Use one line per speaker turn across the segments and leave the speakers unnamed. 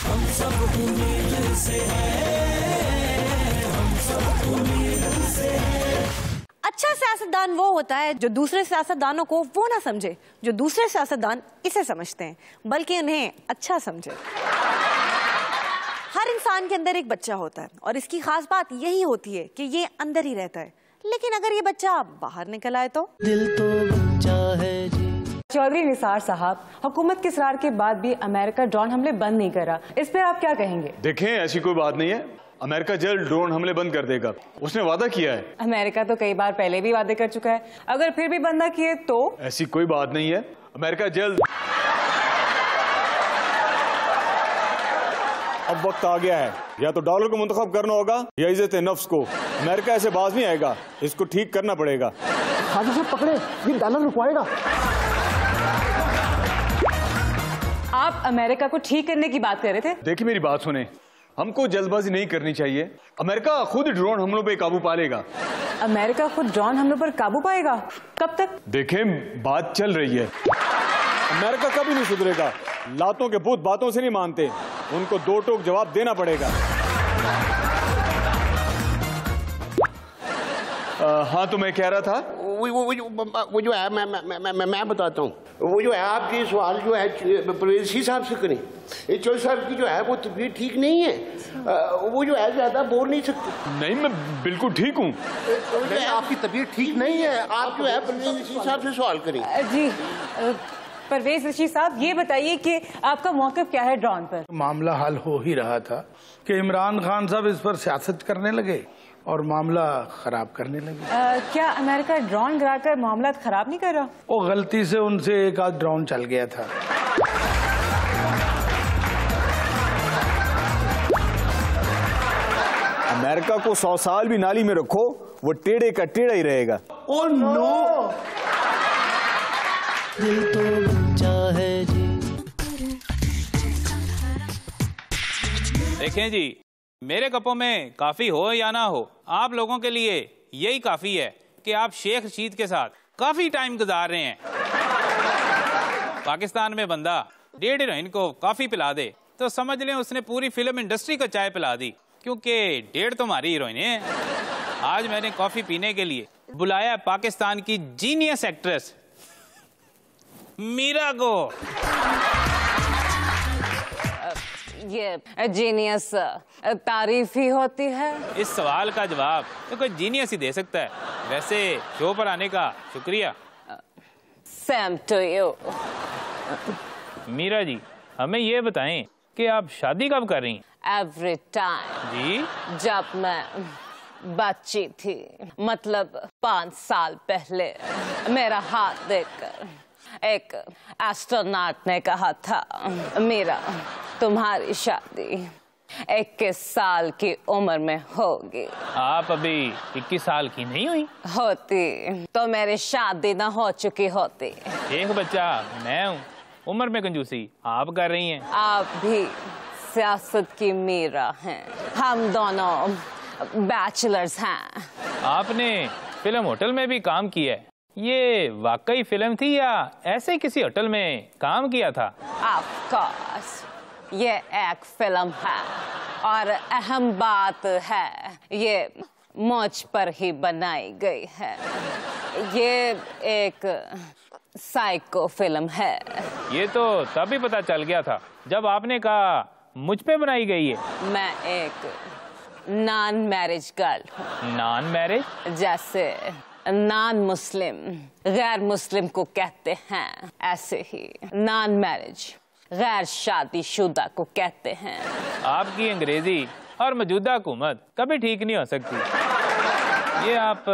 हम सब उम्मीद से हैं, हम सब उम्मीद से हैं।
अच्छा सियासतदान वो होता है जो दूसरे सियासतदानों को वो ना समझे जो दूसरे सियासतदान इसे समझते हैं, बल्कि उन्हें अच्छा समझे। हर इंसान के अंदर एक बच्चा होता है और इसकी खास बात यही होती है कि ये अंदर ही रहता है, लेकिन अगर ये बच्चा बाहर निकल आए तो
दिल तो बच्चा है जी।
चौधरी निसार साहब, हुकूमत के इसरार के बाद भी अमेरिका ड्रोन हमले बंद नहीं करा, इस पर आप क्या कहेंगे?
देखें, ऐसी कोई बात नहीं है। अमेरिका जल्द ड्रोन हमले बंद कर देगा, उसने वादा किया है।
अमेरिका तो कई बार पहले भी वादे कर चुका है, अगर फिर भी बंद ना किए तो?
ऐसी कोई बात नहीं है, अमेरिका जल्द। अब वक्त आ गया है, या तो डॉलर को मुंतखब करना होगा या इज्जत नफ्स को। अमेरिका ऐसे बाज नहीं आएगा, इसको ठीक करना पड़ेगा।
हाथ से पकड़े, ये डॉलर रुकवाएगा।
आप अमेरिका को ठीक करने की बात कर रहे थे?
देखिए मेरी बात सुने, हमको जल्दबाजी नहीं करनी चाहिए। अमेरिका खुद ड्रोन हमलों पे काबू पा लेगा।
अमेरिका खुद ड्रोन हमलों पर काबू पाएगा? कब तक?
देखें, बात चल रही है। अमेरिका कभी नहीं सुधरेगा। लातों के भूत बातों से नहीं मानते, उनको दो टोक जवाब देना पड़ेगा। हाँ, तो मैं कह रहा था
वो जो है मैं बताता हूँ। वो जो है आपके सवाल जो है परवेज़ साहब से करें। चौधरी साहब की जो है वो तबीयत ठीक नहीं है, वो जो है ज्यादा बोल नहीं सकते।
नहीं, मैं बिल्कुल ठीक हूँ।
आपकी तबीयत ठीक नहीं है, आप जो है परवेज़ साहब से सवाल करें।
जी परवेज ऋषि साहब, ये बताइए कि आपका मौक़िफ़ क्या है ड्रोन पर?
मामला हल हो ही रहा था कि इमरान खान साहब इस पर सियासत करने लगे और मामला खराब करने लगे।
क्या अमेरिका ड्रोन गिराकर मामला खराब नहीं कर रहा?
वो गलती से उनसे एक आध ड्रोन चल गया था।
अमेरिका को 100 साल भी नाली में रखो, वो टेढ़े का टेढ़ा ही रहेगा।
Oh no!
दिल तो बच्चा है जी।
देखें जी, मेरे कपों में काफी हो या ना हो, आप लोगों के लिए यही काफी है कि आप शेख रशीद के साथ काफी टाइम गुजार रहे हैं। पाकिस्तान में बंदा 1.5 हीरोइन को कॉफी पिला दे तो समझ लें उसने पूरी फिल्म इंडस्ट्री को चाय पिला दी, क्योंकि 1.5 तो हमारी हीरोइन है। आज मैंने कॉफी पीने के लिए बुलाया पाकिस्तान की जीनियस एक्ट्रेस मीरा को।
ये जीनियस तारीफ ही होती है?
इस सवाल का जवाब तो कोई जीनियस ही दे सकता है। वैसे शो पर आने का शुक्रिया।
Same to you.
Meera ji, हमें ये बताएं कि आप शादी कब कर रही हैं?
एवरी टाइम
जी,
जब मैं बच्ची थी, मतलब 5 साल पहले, मेरा हाथ देखकर एक एस्ट्रोनॉट ने कहा था, मीरा तुम्हारी शादी 21 साल की उम्र में होगी।
आप अभी 21 साल की नहीं हुई?
होती तो मेरी शादी ना हो चुकी होती।
एक बच्चा मैं हूँ, उम्र में कंजूसी आप कर रही हैं।
आप भी सियासत की मीरा हैं, हम दोनों बैचलर्स हैं।
आपने फिल्म होटल में भी काम किया है, ये वाकई फिल्म थी या ऐसे किसी होटल में काम किया था?
ऑफ कोर्स, ये एक फिल्म है और अहम बात है, ये मुझ पर ही बनाई गई है। ये एक साइको फिल्म है।
ये तो तभी पता चल गया था जब आपने कहा मुझ पे बनाई गई है।
मैं एक नॉन मैरिज गर्ल हूँ।
Non marriage?
जैसे नॉन मुस्लिम गैर मुस्लिम को कहते हैं, ऐसे ही नॉन मैरिज गैर शादीशुदा को कहते हैं।
आपकी अंग्रेजी और मौजूदा हुकूमत कभी ठीक नहीं हो सकती। ये आप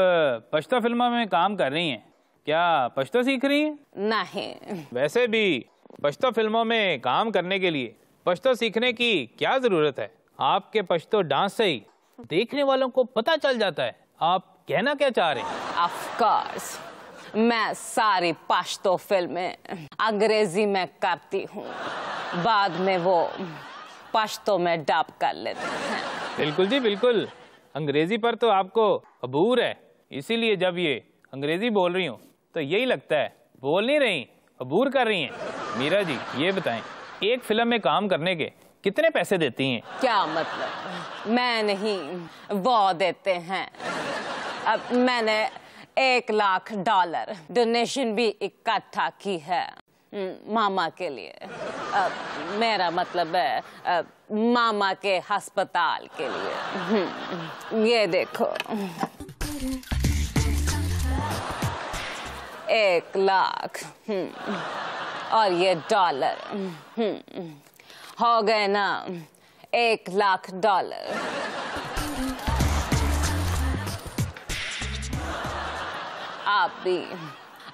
पश्तो फिल्मों में काम कर रही हैं, क्या पश्तो सीख रही हैं?
नहीं।
वैसे भी पश्तो फिल्मों में काम करने के लिए पश्तो सीखने की क्या जरूरत है? आपके पश्तो डांस से ही देखने वालों को पता चल जाता है आप कहना क्या चाह रहे हैं।
ऑफ कोर्स, मैं सारी पश्तो फिल्में अंग्रेजी में करती हूँ, बाद में वो पश्तो में डब कर लेते हैं।
बिल्कुल जी बिल्कुल, अंग्रेजी पर तो आपको अबूर है, इसीलिए जब ये अंग्रेजी बोल रही हूँ तो यही लगता है बोल नहीं रही, अबूर कर रही हैं। मीरा जी ये बताएं, एक फिल्म में काम करने के कितने पैसे देती हैं?
क्या मतलब? मैं नहीं, वो देते हैं। अब मैंने $1,00,000 डोनेशन भी इकट्ठा की है मामा के लिए। मेरा मतलब है मामा के अस्पताल के लिए। ये देखो, 1,00,000 और ये $, हो गए ना $1,00,000। आप भी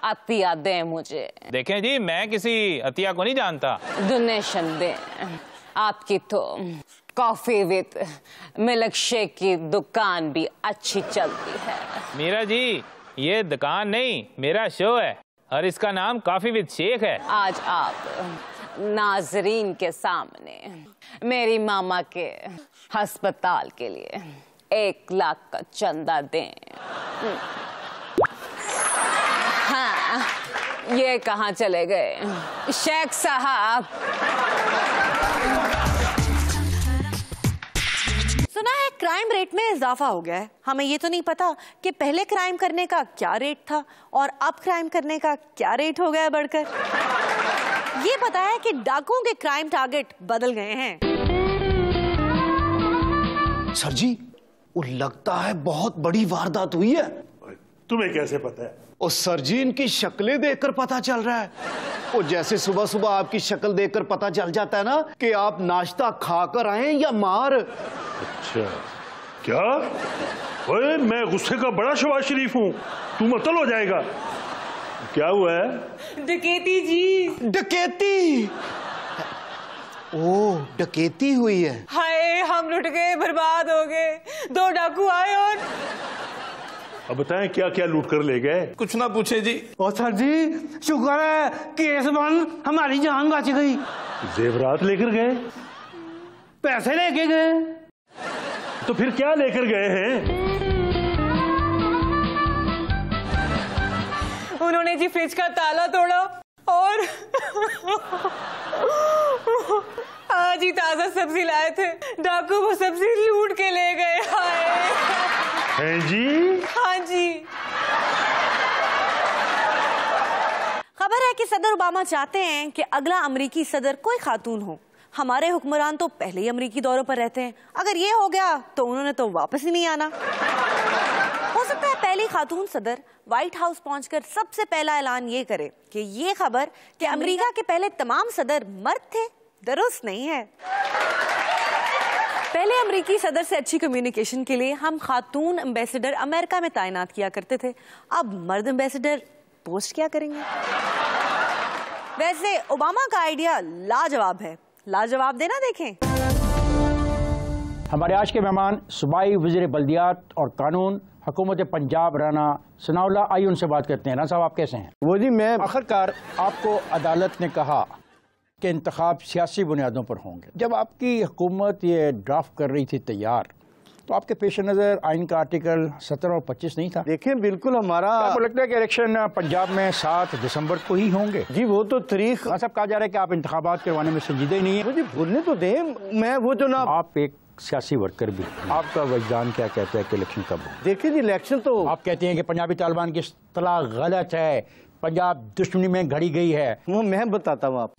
अतिया दें मुझे।
देखें जी, मैं किसी अतिया को नहीं जानता।
डोनेशन दें। आपकी तो कॉफी विद मिल्क शेक की दुकान भी अच्छी चलती है।
मीरा जी, ये दुकान नहीं, मेरा शो है और इसका नाम कॉफी विद शेक है।
आज आप नाजरीन के सामने मेरी मामा के अस्पताल के लिए 1,00,000 का चंदा दें। हाँ, ये कहाँ चले गए शेख साहब?
सुना है क्राइम रेट में इजाफा हो गया है। हमें ये तो नहीं पता कि पहले क्राइम करने का क्या रेट था और अब क्राइम करने का क्या रेट हो गया बढ़कर। ये पता है कि डाकुओं के क्राइम टारगेट बदल गए हैं।
सर जी, वो लगता है बहुत बड़ी वारदात हुई है।
तुम्हें कैसे पता है?
और सर जी, इनकी शक्लें देखकर पता चल रहा है। और जैसे सुबह सुबह आपकी शक्ल देखकर पता चल जाता है ना कि आप नाश्ता खाकर आए या मार।
अच्छा, क्या? ओए, मैं गुस्से का बड़ा शबाज शरीफ हूँ, तू मतल हो जाएगा। क्या हुआ है?
डकैती जी।
डकैती? ओ, डकैती हुई है।
हाय, हम लुट गए, बर्बाद हो गए। 2 डाकू आए और
अब बताएं क्या क्या लूट कर ले गए?
कुछ ना पूछे जी।
और सर जी, शुक्र है केस बंद, हमारी जान बच गई।
जेवरात लेकर गए?
पैसे लेके गए।
तो फिर क्या लेकर गए हैं?
उन्होंने जी फ्रिज का ताला तोड़ा और आज ही ताजा सब्जी लाए थे, डाकू वो सब्जी लूट के ले गए। हाय।
हैं जी?
हाँ जी।
खबर है कि सदर ओबामा चाहते हैं कि अगला अमेरिकी सदर कोई खातून हो। हमारे हुक्मरान तो पहले ही अमेरिकी दौरों पर रहते हैं, अगर ये हो गया तो उन्होंने तो वापस ही नहीं आना। हो सकता है पहली खातून सदर व्हाइट हाउस पहुंचकर सबसे पहला ऐलान ये करे कि ये खबर कि अमेरिका के पहले तमाम सदर मर्द थे दुरुस्त नहीं है। पहले अमेरिकी सदर से अच्छी कम्युनिकेशन के लिए हम खातून एम्बेसडर अमेरिका में तैनात किया करते थे, अब मर्द एम्बेसडर पोस्ट क्या करेंगे? वैसे ओबामा का आइडिया लाजवाब है, लाजवाब देना देखें।
हमारे आज के मेहमान सूबाई वज़ीर बल्दियात और कानून हुकूमत पंजाब राना सनाउल्लाह, आइए उनसे बात करते हैं। राना साहब, आप कैसे हैं?
वो जी, मैं
आखिरकार आपको अदालत ने कहा कि इंतखाब सियासी बुनियादों पर होंगे। जब आपकी हुकूमत ये ड्राफ्ट कर रही थी तैयार, तो आपके पेश नज़र आइन का आर्टिकल 17 और 25 नहीं था?
देखें, बिल्कुल हमारा।
आपको लगता है कि इलेक्शन पंजाब में 7 दिसंबर को ही होंगे?
जी, वो तो तारीख
सब कहा जा रहा है कि आप इंतखाबात करवाने में संजीदे ही नहीं है।
मुझे भूलने तो दें, मैं वो तो ना।
आप एक सियासी वर्कर भी, आपका वजदान क्या कहता है कि इलेक्शन कब हो?
देखिए जी, इलेक्शन तो
आप कहते हैं कि पंजाबी तालिबान की इस्तलाह गलत है, पंजाब दुश्मनी में घड़ी गई है।
वो मैं बताता हूँ आप।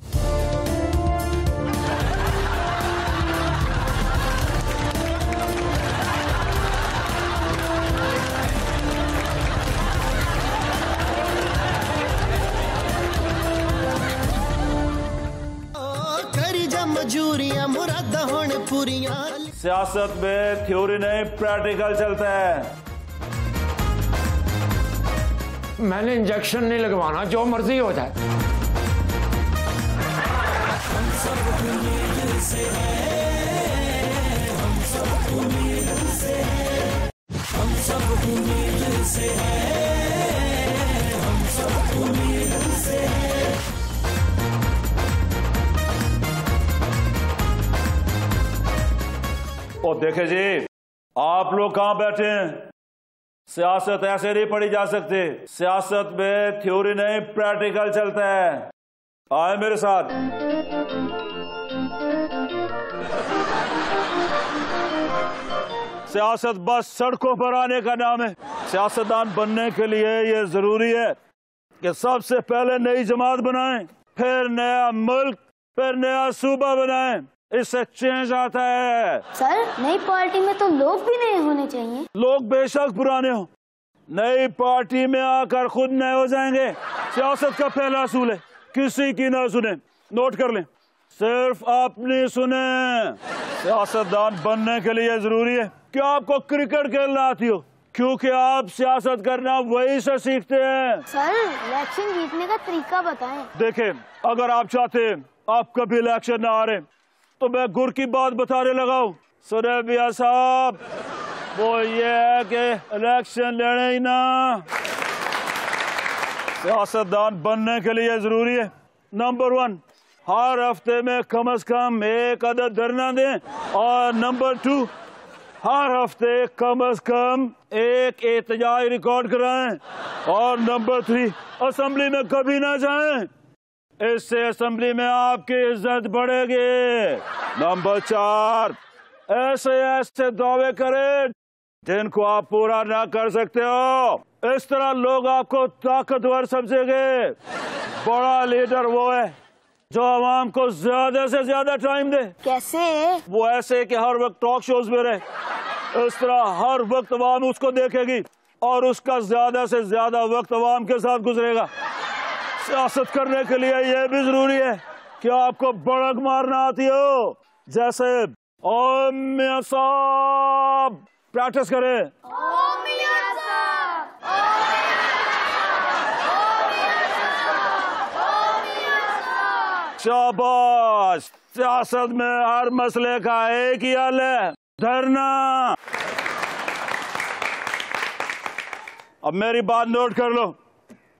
सियासत में थ्योरी नहीं, प्रैक्टिकल चलता है।
मैंने इंजेक्शन नहीं लगवाना, जो मर्जी हो जाए।
हम सब उम्मीद से हैं, हम सब उम्मीद से हैं, हम सब उम्मीद से हैं, हम सब उम्मीद से हैं।
और देखे जी, आप लोग कहां बैठे हैं? सियासत ऐसे नहीं पढ़ी जा सकती। सियासत में थ्योरी नहीं, प्रैक्टिकल चलता है। आए मेरे साथ। सियासत बस सड़कों पर आने का नाम है। सियासतदान बनने के लिए ये जरूरी है कि सबसे पहले नई जमात बनाएं, फिर नया मुल्क, फिर नया सूबा बनाएं। इससे चेंज आता है।
सर, नई पार्टी में तो लोग भी नए होने चाहिए।
लोग बेशक पुराने हो, नई पार्टी में आकर खुद नए हो जाएंगे। सियासत का पहला असूल है किसी की ना सुने। नोट कर लें, सिर्फ अपनी सुने। सियासतदान बनने के लिए जरूरी है कि आपको क्रिकेट खेलना आती हो, क्योंकि आप सियासत करना वही से सीखते हैं।
सर, इलेक्शन जीतने का तरीका बताएं।
देखें, अगर आप चाहते हैं आप कभी इलेक्शन ना हारे तो मैं गुर की बात बताने लगा हूं। सुने मियां साहब, वो ये है कि इलेक्शन लड़े ही ना। सियासतदान बनने के लिए जरूरी है, नंबर 1, हर हफ्ते में कम से कम एक अदद धरना दें, और नंबर 2, हर हफ्ते कम से कम एक एहतजाज रिकॉर्ड कराएं, और नंबर 3, असेंबली में कभी ना जाएं। इससे असेंबली में आपकी इज्जत बढ़ेगी। नंबर 4, ऐसे ऐसे दावे करें जिनको आप पूरा ना कर सकते हो। इस तरह लोग आपको ताकतवर समझेंगे। बड़ा लीडर वो है जो आवाम को ज्यादा से ज्यादा टाइम दे।
कैसे?
वो ऐसे कि हर वक्त टॉक शोज में रहे। इस तरह हर वक्त आवाम उसको देखेगी और उसका ज्यादा से ज्यादा वक्त आवाम के साथ गुजरेगा। सियासत करने के लिए यह भी जरूरी है कि आपको बड़क मारना आती हो। जैसे ओ मियां साहब, प्रैक्टिस करें।
ओ मियां साहब,
शाबाश। सियासत में हर मसले का एक ही हल है, धरना। अब मेरी बात नोट कर लो।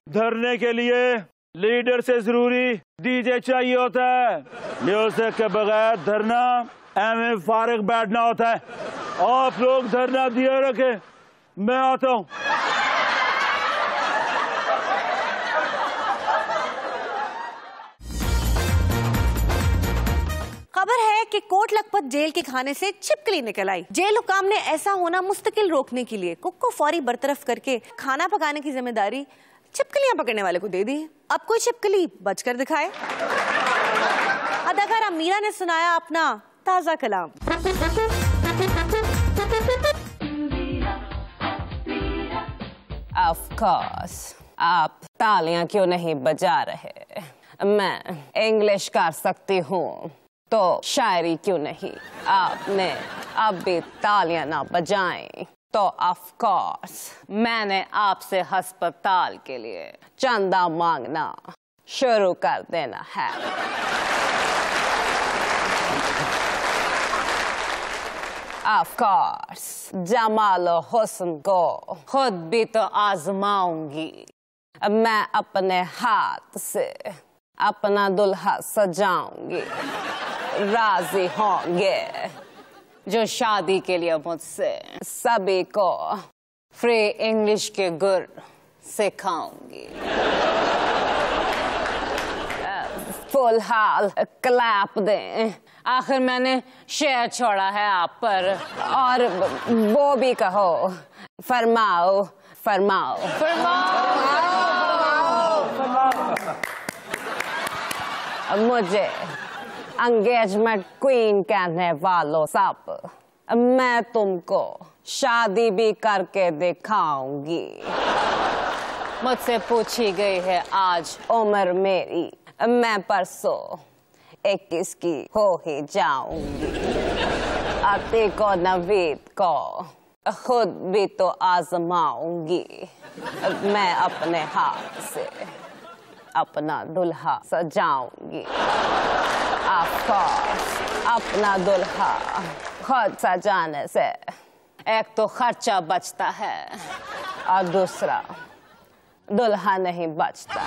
धरने के लिए लीडर से जरूरी डीजे चाहिए होता है। म्यूजिक के बगैर धरना एवं फारिग बैठना होता है। आप लोग धरना दिए रखे, मैं आता हूं।
खबर है कि कोट लखपत जेल के खाने से छिपकली निकल आई। जेल हुकाम ने ऐसा होना मुस्तकिल रोकने के लिए कुक को फौरी बरतरफ करके खाना पकाने की जिम्मेदारी छिपकलियां पकड़ने वाले को दे दी। अब कोई छिपकली बचकर दिखाए। अदाकारा मीरा ने सुनाया अपना ताजा कलाम।
ऑफ कोर्स, आप तालियां क्यों नहीं बजा रहे? मैं इंग्लिश कर सकती हूँ तो शायरी क्यों नहीं? आपने अब भी तालियां ना बजाएं तो ऑफ कोर्स मैंने आपसे अस्पताल के लिए चंदा मांगना शुरू कर देना है। ऑफ कोर्स जमालो हुस्न को खुद भी तो आजमाऊंगी। मैं अपने हाथ से अपना दुल्हा सजाऊंगी। राजी होंगे जो शादी के लिए मुझसे? सभी को फ्री इंग्लिश के गुर सिखाऊंगी। फुल हाल क्लैप दें। आखिर मैंने शेयर छोड़ा है आप पर, और वो भी कहो। फरमाओ फरमाओ मुझे एंगेजमेंट क्वीन कहने वालों सब, मैं तुमको शादी भी करके दिखाऊंगी। मुझसे पूछी गई है आज उम्र मेरी, मैं परसों 21 की हो ही जाऊंगी। आते को नवीद को खुद भी तो आजमाऊंगी। मैं अपने हाथ से अपना दुल्हा सजाऊंगी। ऑफ कोर्स अपना दुल्हा खुद सजाने से एक तो खर्चा बचता है और दूसरा दुल्हा नहीं बचता।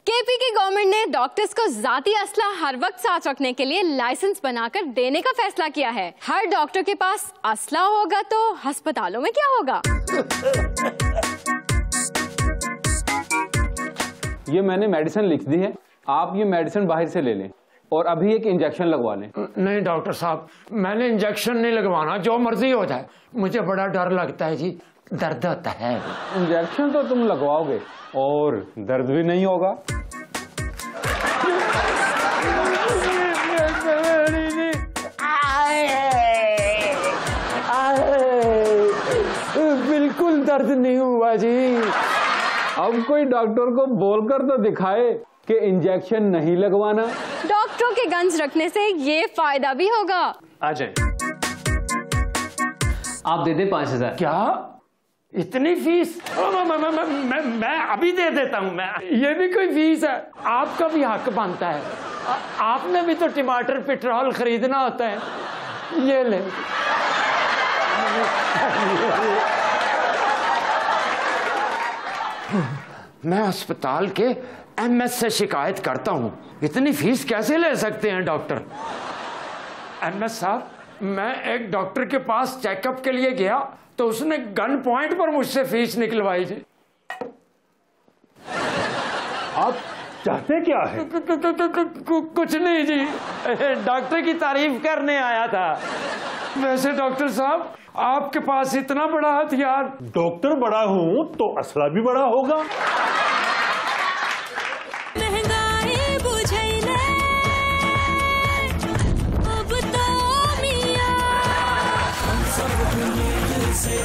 केपी की गवर्नमेंट ने डॉक्टर्स को जाती असला हर वक्त साथ रखने के लिए लाइसेंस बनाकर देने का फैसला किया है। हर डॉक्टर के पास असला होगा तो अस्पतालों में क्या होगा?
ये मैंने मेडिसिन लिख दी है, आप ये मेडिसिन बाहर से ले लें। और अभी एक इंजेक्शन लगवा लें।
नहीं डॉक्टर साहब, मैंने इंजेक्शन नहीं लगवाना, जो मर्जी हो जाए। मुझे बड़ा डर लगता है जी, दर्द होता है।
इंजेक्शन तो तुम लगवाओगे और दर्द भी नहीं होगा।
बिल्कुल दर्द नहीं हुआ जी।
अब कोई डॉक्टर को बोलकर तो दिखाए कि इंजेक्शन नहीं लगवाना।
डॉक्टरों के गन्स रखने से ये फायदा भी होगा।
आ जाए।
आप दे दें 5000।
क्या इतनी फीस? मैं अभी दे देता हूँ। मैं ये भी कोई फीस है? आपका भी हक बनता है। आपने भी तो टमाटर पेट्रोल खरीदना होता है। ये ले। मैं अस्पताल के एमएस से शिकायत करता हूँ, इतनी फीस कैसे ले सकते हैं डॉक्टर? एमएस साहब, मैं एक डॉक्टर के पास चेकअप के लिए गया तो उसने गन पॉइंट पर मुझसे फीस निकलवाई जी।
आप चाहते क्या है?
कुछ नहीं जी, डॉक्टर की तारीफ करने आया था। वैसे डॉक्टर साहब, आपके पास इतना बड़ा हथियार।
डॉक्टर बड़ा हूं तो असला भी बड़ा होगा।
महंगाई बुझैले अब तो मिया हम सब उम्मीद से